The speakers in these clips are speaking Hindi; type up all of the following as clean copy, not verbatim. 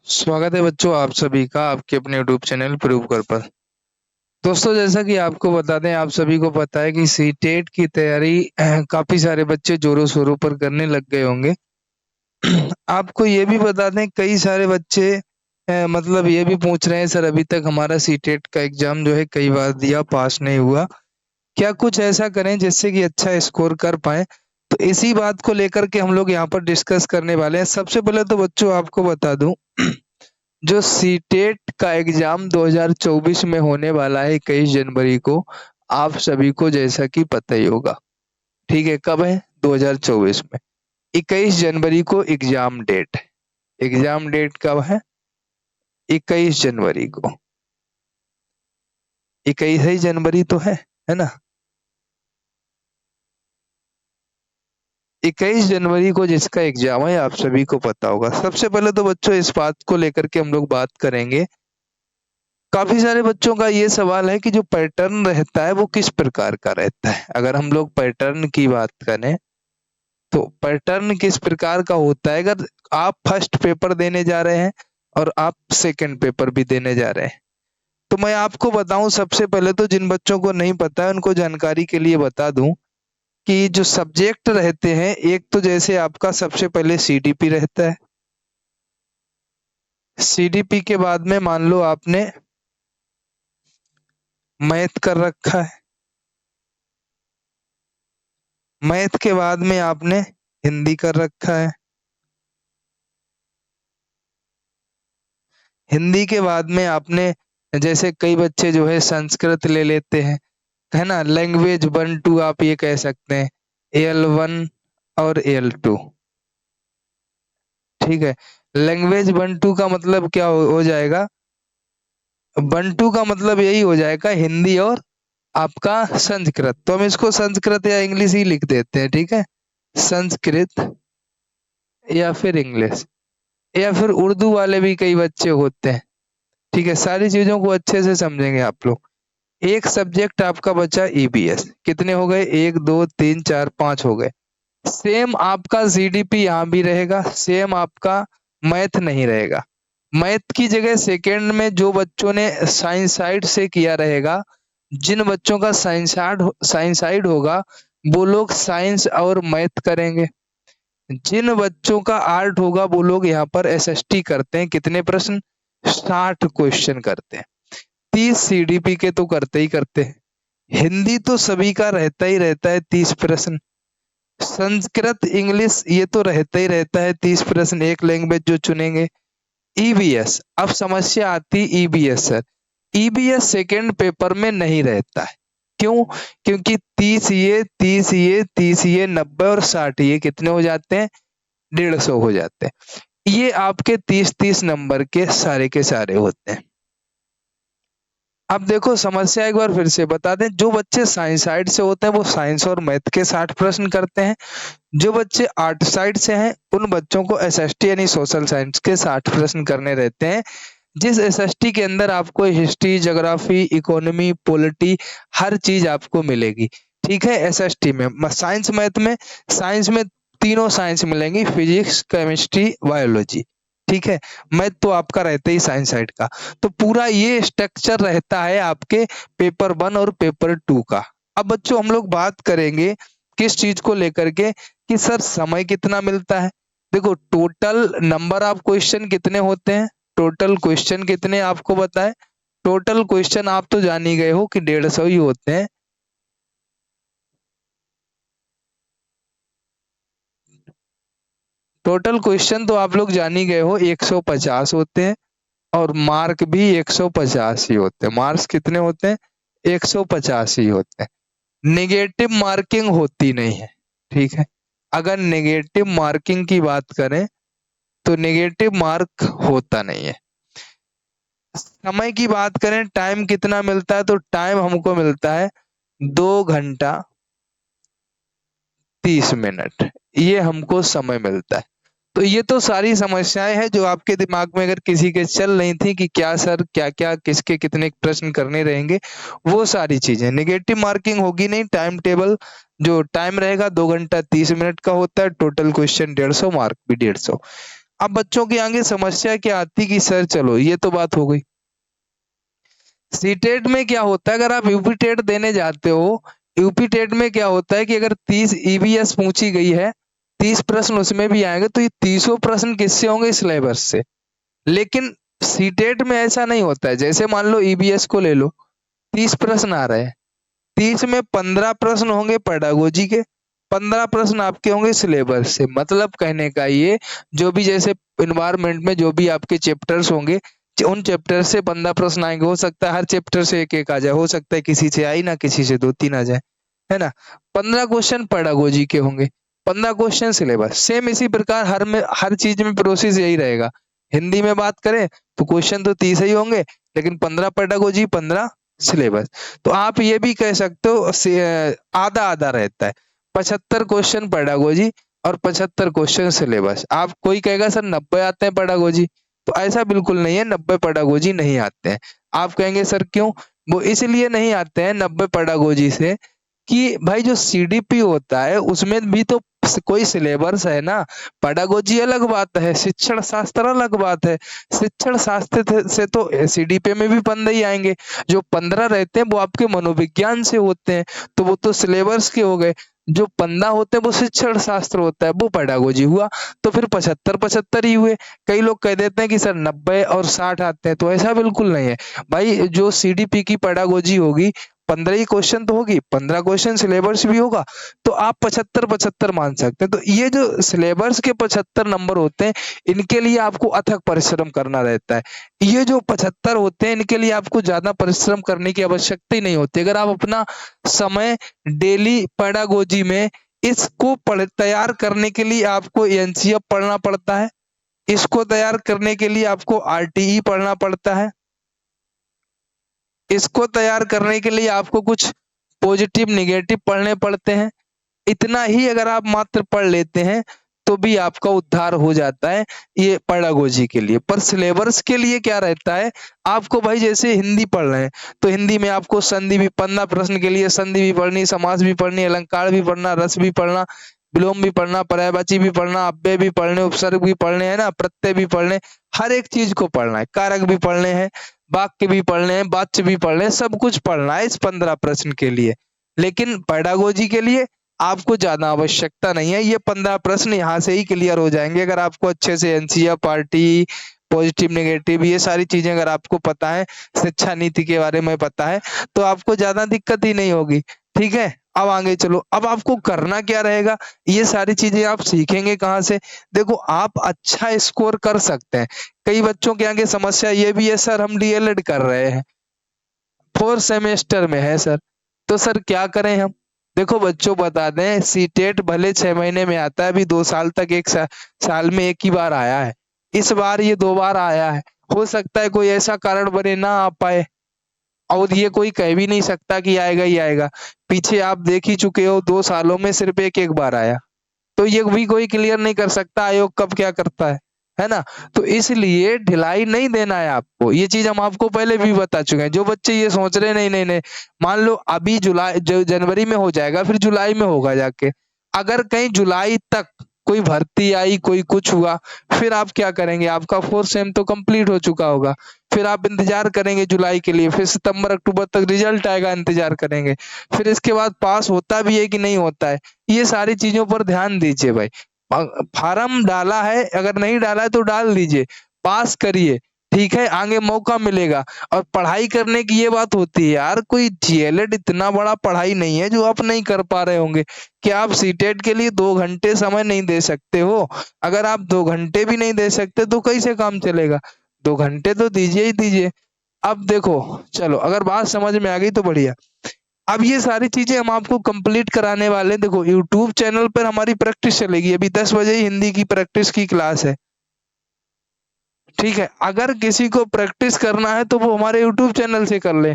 स्वागत है बच्चों आप सभी का आपके अपने यूट्यूब चैनल प्रूव कर पर। दोस्तों जैसा कि आपको बता दें, आप सभी को पता है कि सीटेट की तैयारी काफी सारे बच्चे जोरों शोरों पर करने लग गए होंगे। आपको ये भी बता दें, कई सारे बच्चे मतलब ये भी पूछ रहे हैं, सर अभी तक हमारा सीटेट का एग्जाम जो है कई बार दिया, पास नहीं हुआ, क्या कुछ ऐसा करें जिससे कि अच्छा स्कोर कर पाए। तो इसी बात को लेकर के हम लोग यहाँ पर डिस्कस करने वाले हैं। सबसे पहले तो बच्चों आपको बता दूं, जो सीटेट का एग्जाम 2024 में होने वाला है 21 जनवरी को, आप सभी को जैसा कि पता ही होगा। ठीक है, कब है? 2024 में 21 जनवरी को एग्जाम डेट है। एग्जाम डेट कब है? 21 जनवरी को। 21 ही जनवरी तो है ना? 21 जनवरी को जिसका एग्जाम है, आप सभी को पता होगा। सबसे पहले तो बच्चों इस बात को लेकर के हम लोग बात करेंगे। काफी सारे बच्चों का ये सवाल है कि जो पैटर्न रहता है वो किस प्रकार का रहता है। अगर हम लोग पैटर्न की बात करें तो पैटर्न किस प्रकार का होता है। अगर आप फर्स्ट पेपर देने जा रहे हैं और आप सेकंड पेपर भी देने जा रहे हैं, तो मैं आपको बताऊं, सबसे पहले तो जिन बच्चों को नहीं पता है उनको जानकारी के लिए बता दूं कि जो सब्जेक्ट रहते हैं, एक तो जैसे आपका सबसे पहले सीडीपी रहता है। सीडीपी के बाद में मान लो आपने मैथ कर रखा है, मैथ के बाद में आपने हिंदी कर रखा है, हिंदी के बाद में आपने, जैसे कई बच्चे जो है संस्कृत ले लेते हैं, है ना, लैंग्वेज 1 2 आप ये कह सकते हैं, AL1 और AL2। ठीक है, लैंग्वेज 1 2 का मतलब क्या हो जाएगा? 1 2 का मतलब यही हो जाएगा हिंदी और आपका संस्कृत। तो हम इसको संस्कृत या इंग्लिश ही लिख देते हैं, ठीक है, संस्कृत या फिर इंग्लिश, या फिर उर्दू वाले भी कई बच्चे होते हैं। ठीक है, सारी चीजों को अच्छे से समझेंगे आप लोग। एक सब्जेक्ट आपका बचा ईबीएस, कितने हो गए? 1 2 3 4 5 हो गए। सेम आपका जीडीपी यहाँ भी रहेगा, सेम आपका मैथ नहीं रहेगा। मैथ की जगह सेकेंड में जो बच्चों ने साइंस साइड से किया रहेगा, जिन बच्चों का साइंस साइड होगा, वो लोग साइंस और मैथ करेंगे। जिन बच्चों का आर्ट होगा वो लोग यहाँ पर एसएसटी करते हैं। कितने प्रश्न? 60 क्वेश्चन करते हैं। 30 सीडीपी के तो करते ही करते हैं। हिंदी तो सभी का रहता ही रहता है 30 प्रश्न। संस्कृत इंग्लिश ये तो रहता ही रहता है 30 प्रश्न, एक लैंग्वेज जो चुनेंगे। ईबीएस, अब समस्या आती EBS sir, EBS second paper में नहीं रहता है। क्यों? क्योंकि 30 ये 30 ये 30 ये 90 और 60 ये कितने हो जाते हैं? 150 हो जाते हैं। ये आपके 30-30 नंबर के सारे होते हैं। अब देखो समस्या एक बार फिर से बता दें, जो बच्चे साइंस साइड से होते हैं वो साइंस और मैथ के 60 प्रश्न करते हैं। जो बच्चे आर्ट साइड से हैं उन बच्चों को एसएसटी यानी सोशल साइंस के 60 प्रश्न करने रहते हैं। जिस एसएसटी के अंदर आपको हिस्ट्री, ज्योग्राफी, इकोनॉमी, पॉलिटी हर चीज आपको मिलेगी। ठीक है, एसएसटी में। साइंस मैथ में, साइंस में तीनों साइंस मिलेंगी, फिजिक्स, केमिस्ट्री, बायोलॉजी। ठीक है, मैथ तो आपका रहता ही साइंस साइड का। तो पूरा ये स्ट्रक्चर रहता है आपके पेपर 1 और पेपर 2 का। अब बच्चों हम लोग बात करेंगे किस चीज को लेकर के कि सर समय कितना मिलता है। देखो टोटल नंबर ऑफ क्वेश्चन कितने होते हैं, टोटल क्वेश्चन कितने आपको बताए। टोटल क्वेश्चन आप तो जान ही गए हो कि 150 ही होते हैं। टोटल क्वेश्चन तो आप लोग जान ही गए हो 150 होते हैं, और मार्क भी 150 ही होते हैं। मार्क्स कितने होते हैं? 150 ही होते हैं। नेगेटिव मार्किंग होती नहीं है। ठीक है, अगर नेगेटिव मार्किंग की बात करें तो नेगेटिव मार्क होता नहीं है। समय की बात करें, टाइम कितना मिलता है, तो टाइम हमको मिलता है 2 घंटा 30 मिनट, ये हमको समय मिलता है। तो ये तो सारी समस्याएं हैं जो आपके दिमाग में अगर किसी के चल रही थी कि क्या सर क्या क्या किसके कितने प्रश्न करने रहेंगे, वो सारी चीजें। नेगेटिव मार्किंग होगी नहीं। टाइम टेबल जो टाइम रहेगा 2 घंटा 30 मिनट का होता है। टोटल क्वेश्चन 150, मार्क भी 150। अब बच्चों के आगे समस्या क्या आती कि सर चलो ये तो बात हो गई, सीटेट में क्या होता है, अगर आप यूपी टेट देने जाते हो, यूपी टेट में क्या होता है कि अगर 30 ईवीएस पूछी गई है, 30 प्रश्न उसमें भी आएंगे, तो ये 30 प्रश्न किससे होंगे, सिलेबस से। लेकिन सीटेट में ऐसा नहीं होता है। जैसे मान लो ईवीएस को ले लो, 30 प्रश्न आ रहे हैं, 30 में 15 प्रश्न होंगे पेडागोजी के, 15 प्रश्न आपके होंगे सिलेबस से। मतलब कहने का ये, जो भी जैसे इन्वायरमेंट में जो भी आपके चैप्टर्स होंगे, उन चैप्टर से 15 प्रश्न आएंगे। हो सकता है हर चैप्टर से एक एक आ जाए, हो सकता है किसी से आई ना, किसी से 2-3 आ जाए, है ना। 15 क्वेश्चन पेडागोजी के होंगे, 15 क्वेश्चन सिलेबस। सेम इसी प्रकार हर चीज में प्रोसेस यही रहेगा। हिंदी में बात करें तो क्वेश्चन तो 30 ही होंगे, लेकिन 15 पेडागोजी, 15 सिलेबस। तो आप ये भी कह सकते हो आधा आधा रहता है, 75 क्वेश्चन पेडागोजी और 75 क्वेश्चन सिलेबस। आप कोई कहेगा सर 90 आते हैं पेडागोजी, तो ऐसा बिल्कुल नहीं है, 90 पेडागोजी नहीं आते हैं। आप कहेंगे सर क्यों, वो इसलिए नहीं आते हैं 90 पेडागोजी से कि भाई जो सीडीपी होता है उसमें भी तो कोई सिलेबस है ना। पेडागोजी अलग बात है, शिक्षण शास्त्र अलग बात है। शिक्षण शास्त्र से तो सीडीपी में भी 15 ही आएंगे, जो 15 रहते हैं वो आपके मनोविज्ञान से होते हैं, तो वो तो सिलेबस के हो गए। जो 15 होते हैं वो शिक्षण शास्त्र होता है, वो पेडागोजी हुआ। तो फिर 75 ही हुए। कई लोग कह देते हैं कि सर 90 और 60 आते हैं, तो ऐसा बिल्कुल नहीं है भाई। जो सीडीपी की पेडागोजी होगी, 15 ही क्वेश्चन तो होगी, 15 क्वेश्चन सिलेबस भी होगा, तो आप 75 मान सकते हैं। तो ये जो सिलेबस के 75 नंबर होते हैं, इनके लिए आपको अथक परिश्रम करना रहता है। ये जो 75 होते हैं, इनके लिए आपको ज्यादा परिश्रम करने की आवश्यकता ही नहीं होती। अगर आप अपना समय डेली पेडागोजी में इसको तैयार करने के लिए आपको एनसीएफ पढ़ना पड़ता है, इसको तैयार करने के लिए आपको आरटीई पढ़ना पड़ता है, इसको तैयार करने के लिए आपको कुछ पॉजिटिव निगेटिव पढ़ने पड़ते हैं। इतना ही अगर आप मात्र पढ़ लेते हैं तो भी आपका उद्धार हो जाता है, ये पेडागोजी के लिए। पर सिलेबस के लिए क्या रहता है, आपको भाई जैसे हिंदी पढ़ रहे हैं, तो हिंदी में आपको संधि भी, 15 प्रश्न के लिए संधि भी पढ़नी, समास भी पढ़नी, अलंकार भी पढ़ना, रस भी पढ़ना, विलोम भी पढ़ना, पर्यायवाची भी पढ़ना, अव्यय भी पढ़ने, उपसर्ग भी पढ़ने हैं ना, प्रत्यय भी पढ़ने, हर एक चीज को पढ़ना है, कारक भी पढ़ने हैं, वाक्य भी पढ़ने हैं, वाच्य भी पढ़ने हैं, सब कुछ पढ़ना है इस 15 प्रश्न के लिए। लेकिन पेडागोजी के लिए आपको ज्यादा आवश्यकता नहीं है, ये 15 प्रश्न यहाँ से ही क्लियर हो जाएंगे। अगर आपको अच्छे से एनसीईआरटी, पार्टी, पॉजिटिव नेगेटिव, ये सारी चीजें अगर आपको पता है, शिक्षा नीति के बारे में पता है, तो आपको ज्यादा दिक्कत ही नहीं होगी। ठीक है, अब आगे चलो। अब आपको करना क्या रहेगा, ये सारी चीजें आप सीखेंगे कहाँ से। देखो, आप अच्छा स्कोर कर सकते हैं। कई बच्चों के आगे समस्या ये भी है, सर हम डीएलएड कर रहे हैं, 4 सेमेस्टर में है सर, तो सर क्या करें हम। देखो बच्चों, बता दें, सीटेट भले 6 महीने में आता है, अभी 2 साल तक, साल में एक ही बार आया है, इस बार ये 2 बार आया है। हो सकता है कोई ऐसा कारण बने ना आ पाए, और ये कोई कह भी नहीं सकता कि आएगा ही आएगा। पीछे आप देख ही चुके हो, 2 सालों में सिर्फ एक एक बार आया, तो ये भी कोई क्लियर नहीं कर सकता आयोग कब क्या करता है ना। तो इसलिए ढिलाई नहीं देना है आपको, ये चीज हम आपको पहले भी बता चुके हैं। जो बच्चे ये सोच रहे नहीं नहीं नहीं, मान लो अभी जुलाई, जो जनवरी में हो जाएगा, फिर जुलाई में होगा जाके, अगर कहीं जुलाई तक कोई भर्ती आई, कोई कुछ हुआ, फिर आप क्या करेंगे, आपका 4 सेम तो कंप्लीट हो चुका होगा, फिर आप इंतजार करेंगे जुलाई के लिए, फिर सितंबर अक्टूबर तक रिजल्ट आएगा, इंतजार करेंगे, फिर इसके बाद पास होता भी है कि नहीं होता है। ये सारी चीजों पर ध्यान दीजिए भाई। फार्म डाला है, अगर नहीं डाला है तो डाल दीजिए, पास करिए, ठीक है, आगे मौका मिलेगा। और पढ़ाई करने की ये बात होती है यार, कोई डीएलएड इतना बड़ा पढ़ाई नहीं है जो आप नहीं कर पा रहे होंगे। क्या आप सीटेट के लिए 2 घंटे समय नहीं दे सकते हो? अगर आप 2 घंटे भी नहीं दे सकते तो कैसे काम चलेगा? 2 घंटे तो दीजिए ही दीजिए। अब देखो, चलो अगर बात समझ में आ गई तो बढ़िया। अब ये सारी चीजें हम आपको कंप्लीट कराने वाले हैं। देखो, यूट्यूब चैनल पर हमारी प्रैक्टिस चलेगी, अभी 10 बजे ही हिंदी की प्रैक्टिस की क्लास है, ठीक है। अगर किसी को प्रैक्टिस करना है तो वो हमारे यूट्यूब चैनल से कर ले।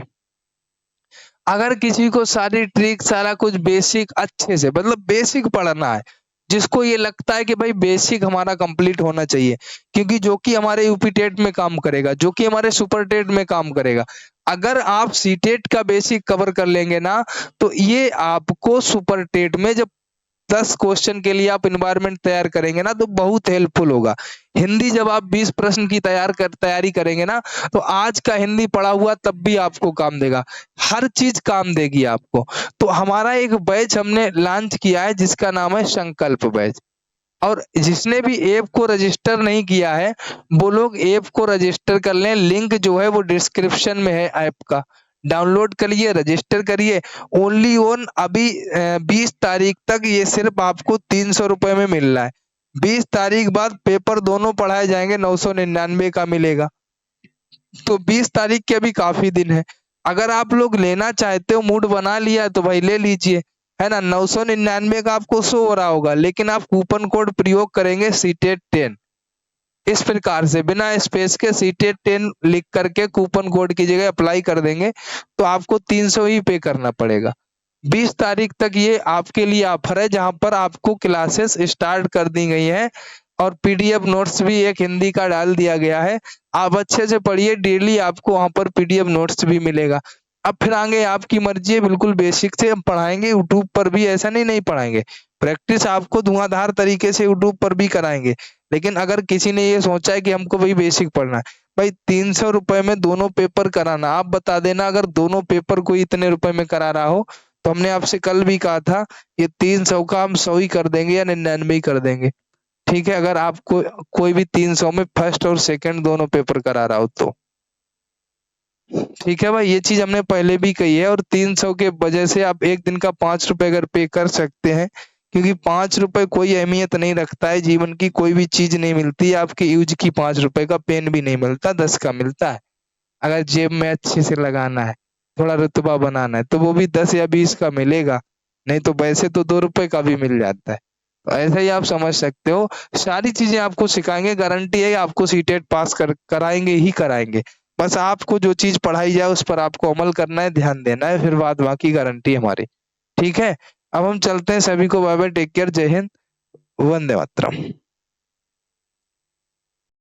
अगर किसी को सारी ट्रिक, सारा कुछ बेसिक अच्छे से, मतलब बेसिक पढ़ना है, जिसको ये लगता है कि भाई बेसिक हमारा कंप्लीट होना चाहिए, क्योंकि जो कि हमारे यूपी टेट में काम करेगा, जो कि हमारे सुपर टेट में काम करेगा। अगर आप सीटेट का बेसिक कवर कर लेंगे ना, तो ये आपको सुपर टेट में जब 10 क्वेश्चन के लिए आप इन्वायरमेंट तैयार करेंगे ना तो बहुत हेल्पफुल होगा। हिंदी जब आप 20 प्रश्न की तैयारी करेंगे ना तो आज का हिंदी पढ़ा हुआ तब भी आपको काम देगा, हर चीज काम देगी आपको। तो हमारा एक बैच हमने लॉन्च किया है जिसका नाम है संकल्प बैच, और जिसने भी ऐप को रजिस्टर नहीं किया है वो लोग ऐप को रजिस्टर कर लें, लिंक जो है वो डिस्क्रिप्शन में है ऐप का, डाउनलोड करिए, रजिस्टर करिए। ओनली ओन अभी 20 तारीख तक ये सिर्फ आपको 300 रुपए में मिल रहा है। 20 तारीख बाद पेपर दोनों पढ़ाए जाएंगे, 999 का मिलेगा। तो 20 तारीख के अभी काफी दिन है, अगर आप लोग लेना चाहते हो, मूड बना लिया है तो भाई ले लीजिए, है ना। 999 का आपको शो हो रहा होगा, लेकिन आप कूपन कोड प्रयोग करेंगे सीटेट 10, इस प्रकार से बिना स्पेस के सीटेट 10 लिख करके कूपन कोड की जगह अप्लाई कर देंगे तो आपको 300 ही पे करना पड़ेगा। 20 तारीख तक ये आपके लिए ऑफर है जहां पर आपको क्लासेस स्टार्ट कर दी गई है, और पीडीएफ नोट्स भी एक हिंदी का डाल दिया गया है। आप अच्छे से पढ़िए, डेली आपको वहां पर पीडीएफ नोट्स भी मिलेगा। अब फिर आगे आपकी मर्जी है, बिल्कुल बेसिक से हम पढ़ाएंगे, यूट्यूब पर भी ऐसा नहीं पढ़ाएंगे, प्रैक्टिस आपको धुआंधार तरीके से यूट्यूब पर भी कराएंगे। लेकिन अगर किसी ने ये सोचा है कि हमको वही बेसिक पढ़ना है, भाई 300 रुपए में दोनों पेपर कराना, आप बता देना अगर दोनों पेपर कोई इतने रुपए में करा रहा हो तो हमने आपसे कल भी कहा था ये 300 का हम 100 ही कर देंगे या 99 ही कर देंगे, ठीक है। अगर आपको कोई भी 300 में फर्स्ट और सेकंड दोनों पेपर करा रहा हो तो ठीक है भाई, ये चीज हमने पहले भी कही है। और 300 के वजह से आप एक दिन का 5 रुपए अगर पे कर सकते हैं, क्योंकि 5 रुपए कोई अहमियत नहीं रखता है, जीवन की कोई भी चीज नहीं मिलती आपके यूज की, 5 रुपए का पेन भी नहीं मिलता, 10 का मिलता है। अगर जेब में अच्छे से लगाना है, थोड़ा रुतबा बनाना है तो वो भी 10 या 20 का मिलेगा, नहीं तो वैसे तो 2 रुपए का भी मिल जाता है। तो ऐसा ही आप समझ सकते हो, सारी चीजें आपको सिखाएंगे, गारंटी है आपको सीटेट पास कराएंगे ही कराएंगे। बस आपको जो चीज पढ़ाई जाए उस पर आपको अमल करना है, ध्यान देना है, फिर बाद बाकी गारंटी हमारी, ठीक है। अब हम चलते हैं, सभी को बाय बाय, टेक केयर, जय हिंद, वंदे मातरम।